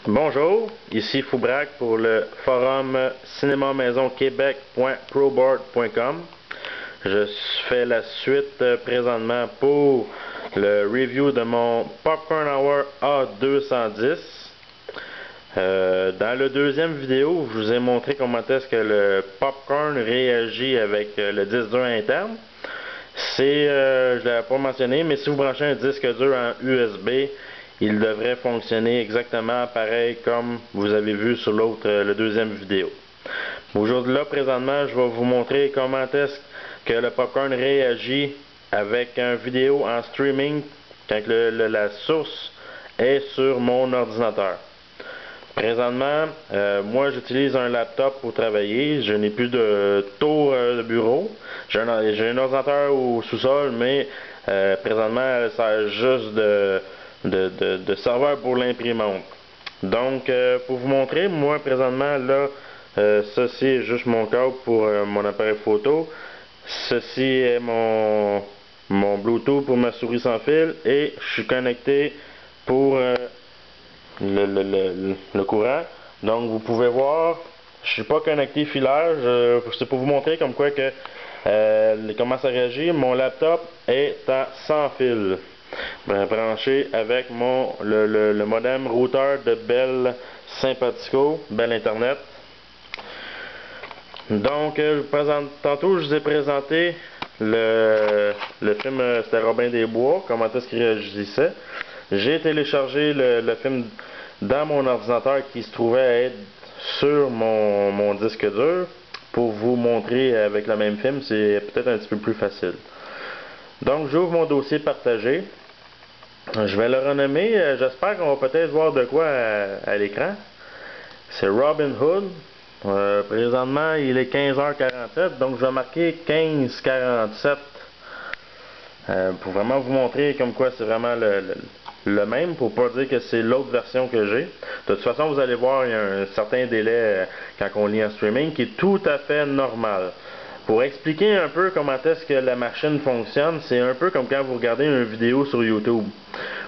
Bonjour, ici Foubrac pour le forum cinémamaisonquebec.proboard.com. Je fais la suite présentement pour le review de mon Popcorn Hour A210. Dans le deuxième vidéo, je vous ai montré comment est-ce que le popcorn réagit avec le disque dur interne. Je ne l'avais pas mentionné, mais si vous branchez un disque dur en USB, il devrait fonctionner exactement pareil comme vous avez vu sur le deuxième vidéo. Aujourd'hui, présentement, je vais vous montrer comment est-ce que le popcorn réagit avec une vidéo en streaming quand la source est sur mon ordinateur. Présentement, moi j'utilise un laptop pour travailler. Je n'ai plus de tour de bureau. J'ai un ordinateur au sous-sol, mais présentement, ça sert juste de serveur pour l'imprimante. Donc, pour vous montrer, moi présentement, là, ceci est juste mon câble pour mon appareil photo. Ceci est mon Bluetooth pour ma souris sans fil et je suis connecté pour le courant. Donc vous pouvez voir, je suis pas connecté filaire, c'est pour vous montrer comme quoi que comment ça réagit. Mon laptop est en sans fil, branché avec le modem routeur de Bell Sympatico, Bell Internet. Donc tantôt je vous ai présenté le film, c'était Robin des Bois, comment est-ce qu'il réagissait. J'ai téléchargé le film dans mon ordinateur qui se trouvait être sur mon disque dur pour vous montrer avec le même film. C'est peut-être un petit peu plus facile. Donc j'ouvre mon dossier partagé. Je vais le renommer. J'espère qu'on va peut-être voir de quoi à l'écran. C'est Robin Hood. Présentement il est 15h47, donc je vais marquer 15h47 pour vraiment vous montrer comme quoi c'est vraiment le même, pour pas dire que c'est l'autre version que j'ai. De toute façon, vous allez voir, il y a un certain délai quand on lit en streaming qui est tout à fait normal. Pour expliquer un peu comment est-ce que la machine fonctionne, c'est un peu comme quand vous regardez une vidéo sur YouTube.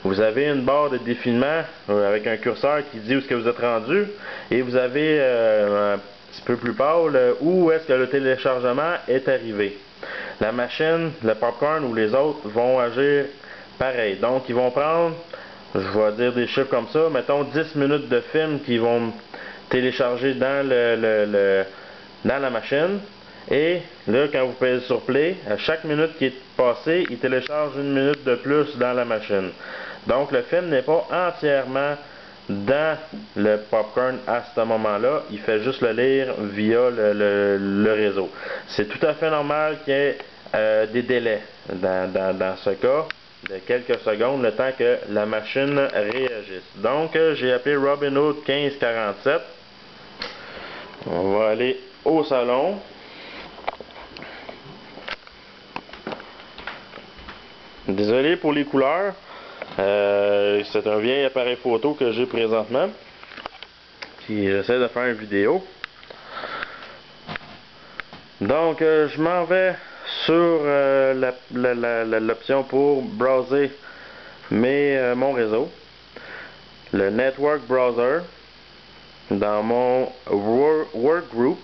Vous avez une barre de défilement avec un curseur qui dit où est-ce que vous êtes rendu, et vous avez un petit peu plus pâle où est-ce que le téléchargement est arrivé. La machine, le popcorn ou les autres vont agir pareil. Donc, ils vont prendre, je vais dire des chiffres comme ça, mettons 10 minutes de film qu'ils vont télécharger dans dans la machine. Et là, quand vous payez sur Play, à chaque minute qui est passée, il télécharge une minute de plus dans la machine. Donc, le film n'est pas entièrement dans le popcorn à ce moment-là, il fait juste le lire via le réseau. C'est tout à fait normal qu'il y ait des délais dans ce cas, de quelques secondes, le temps que la machine réagisse. Donc, j'ai appelé Robin Hood 1547. On va aller au salon. Désolé pour les couleurs. C'est un vieil appareil photo que j'ai présentement, qui j'essaie de faire une vidéo. Donc je m'en vais sur l'option pour browser mon réseau, le Network Browser. Dans mon Workgroup,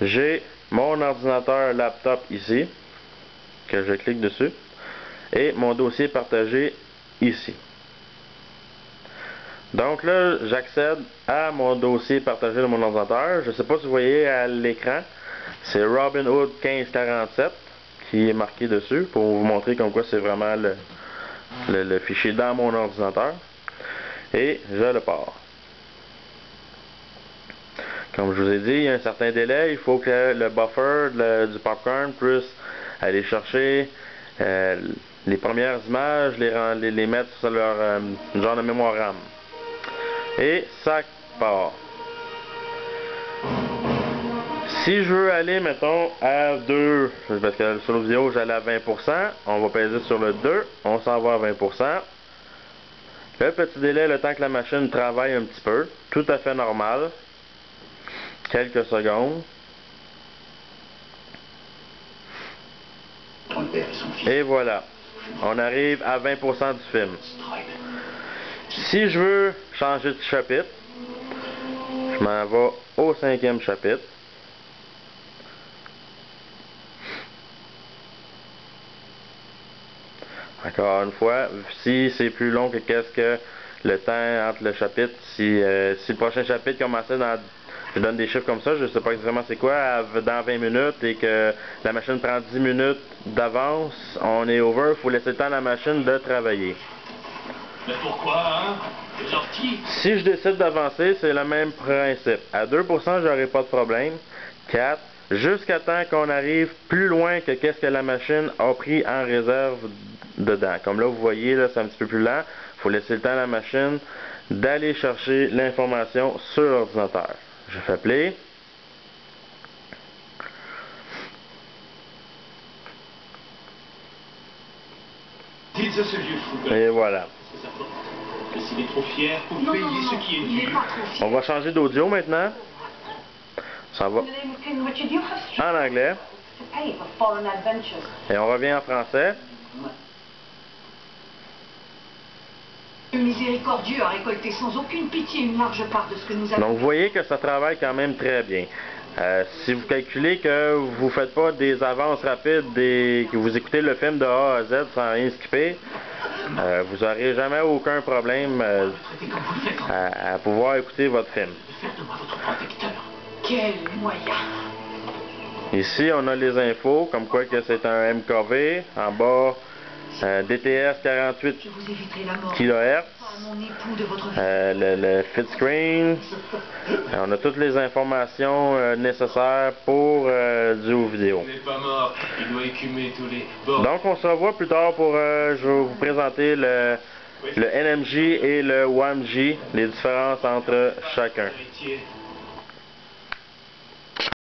j'ai mon ordinateur laptop ici, que je clique dessus, et mon dossier partagé ici. Donc là, j'accède à mon dossier partagé de mon ordinateur. Je ne sais pas si vous voyez à l'écran, c'est Robin Hood 1547 qui est marqué dessus pour vous montrer comme quoi c'est vraiment le fichier dans mon ordinateur. Et je le pars. Comme je vous ai dit, il y a un certain délai. Il faut que le buffer du popcorn puisse aller chercher les premières images, les mettre sur leur genre de mémoire RAM. Et ça part. Si je veux aller, mettons, à 2, parce que sur la vidéo j'allais à 20%, on va peser sur le 2, on s'en va à 20%. Le petit délai, le temps que la machine travaille un petit peu, tout à fait normal. Quelques secondes. Et voilà. On arrive à 20% du film. Si je veux changer de chapitre, je m'en vais au 5e chapitre. Encore une fois, si c'est plus long que qu'est-ce que le temps entre le chapitre, si le prochain chapitre commençait dans, je donne des chiffres comme ça, je sais pas exactement c'est quoi, dans 20 minutes et que la machine prend 10 minutes d'avance, on est over, il faut laisser le temps à la machine de travailler. Mais pourquoi, hein? C'est gentil. Si je décide d'avancer, c'est le même principe. À 2%, j'aurai pas de problème. 4, jusqu'à temps qu'on arrive plus loin que qu'est-ce que la machine a pris en réserve dedans. Comme là, vous voyez, là, c'est un petit peu plus lent. Il faut laisser le temps à la machine d'aller chercher l'information sur l'ordinateur. Je fais play. Dites à ce vieux fou. Et voilà. Que s'il est trop fier pour payer ce qui est dû. On va changer d'audio maintenant. Ça va en anglais. Et on revient en français. Miséricordieux a récolté sans aucune pitié une large part de ce que nous avons. Donc vous voyez que ça travaille quand même très bien. Si vous calculez que vous ne faites pas des avances rapides, que vous écoutez le film de A à Z sans rien skipper, vous n'aurez jamais aucun problème à pouvoir écouter votre film. Quel moyen! Ici, on a les infos, comme quoi que c'est un MKV. En bas, DTS 48 kHz. Le fit screen. On a toutes les informations nécessaires pour du ou vidéo. Il n'est pas mort, il doit écumer tous les bords. Donc, on se revoit plus tard pour je vais vous présenter le NMJ et le WAMJ, les différences entre chacun.